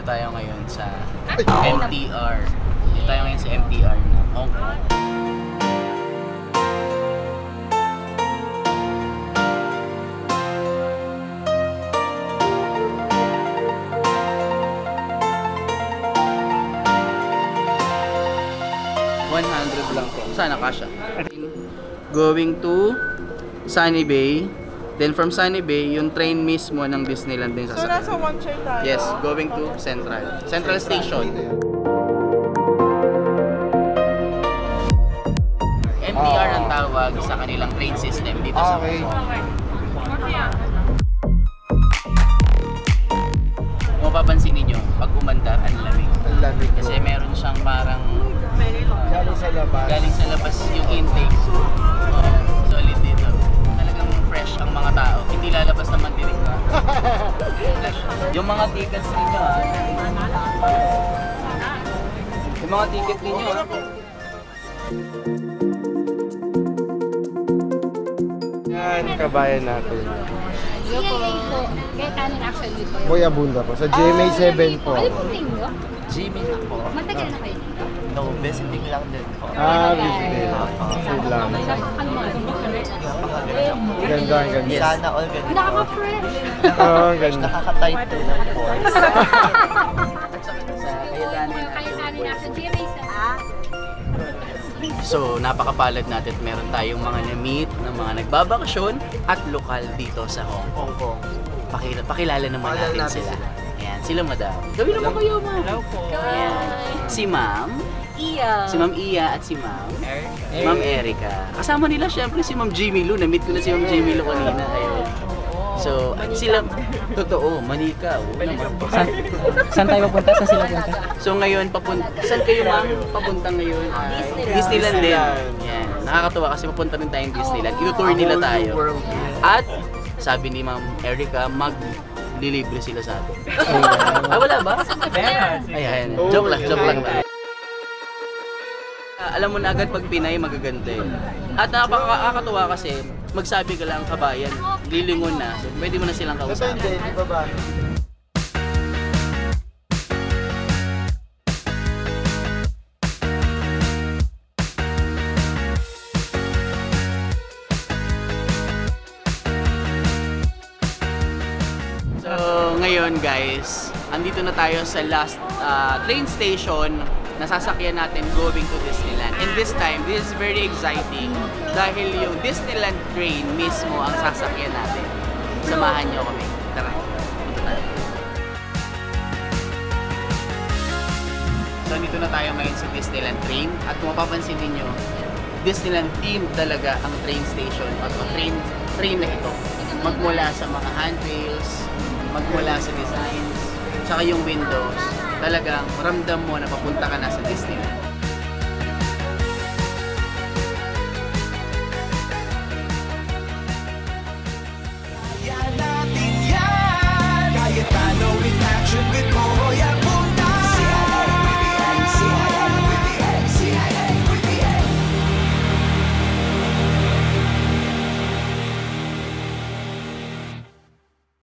Nandito tayo ngayon sa MTR. Nandito tayo ngayon sa MTR na Hong Kong. $100 lang po. Sana kasha. Going to Sunny Bay. Then from Sunny Bay, yung train mismo ng Disneyland din sasakyan. So nasa One Chair tayo? Yes, going to Central Station. MTR ang tawag sa kanilang train system dito sa Hong Kong. Kung mapapansin ninyo, pag umandar, ang lamig. Kasi meron siyang parang galing sa labas yung intake. Solid dito. Talagang fresh ang mga tao. Hindi lalabas naman din. Yung mga tickets ninyo yung mga ticket ninyo Yan, kabayan natin. CNA po. Kaya kanin actually po. Boy Abunda po. Sa GMA 7 po. Ano po name nyo? Jimmy na po. Matagal na kayo dito? No, visiting lang din po. Visiting. Food lang. Ganda, ang ganda. Sana all ganito. Nakaka-fresh. Oo, ang ganda. Nakaka-tight to ng force. Kaya kanin actually. GMA 7. So, napakapalad natin. Meron tayong mga na-meet ng mga nagbabakasyon at lokal dito sa Hong Kong. Pakilala naman natin sila. Ayan, sila madam. Gawin naman kayo, ma'am. Hello po. Ayan. Si ma'am. Iya. Si Ma'am Iya at si Ma'am Ma'am Erica. Kasama nila syempre si Ma'am Jimmy Lou. Na-meet ko na si Ma'am Jimmy Lou kanina. Ayun. So, sila, totoo, manika. Saan tayo papunta? Saan sila punta? So ngayon, saan kayo ma'am papunta ngayon? Disneyland din. Yan. Nakakatuwa kasi papunta rin tayong Disneyland. Itutour nila tayo. At sabi ni Ma'am Erica, maglilibre sila sa atin. Wala ba? Ayan. Joke lang. Alam mo na agad pag Pinay, magaganda eh. At nakakatuwa kasi, magsabi ka lang kabayan, lilingon na. So, pwede mo na silang kausapin. Depende, di ba ba? So, ngayon guys, andito na tayo sa last train station na sasakyan natin going to Disneyland. And this time, this is very exciting dahil yung Disneyland train mismo ang sasakyan natin. Samahan niyo kami. Tara, punta tayo. So, dito na tayo ngayon sa Disneyland train. At kung mapapansin niyo, Disneyland theme talaga ang train station at ang train na ito. Magmula sa mga handrails, magmula sa designs, tsaka yung windows, talagang ramdam mo na papunta ka na sa Disneyland.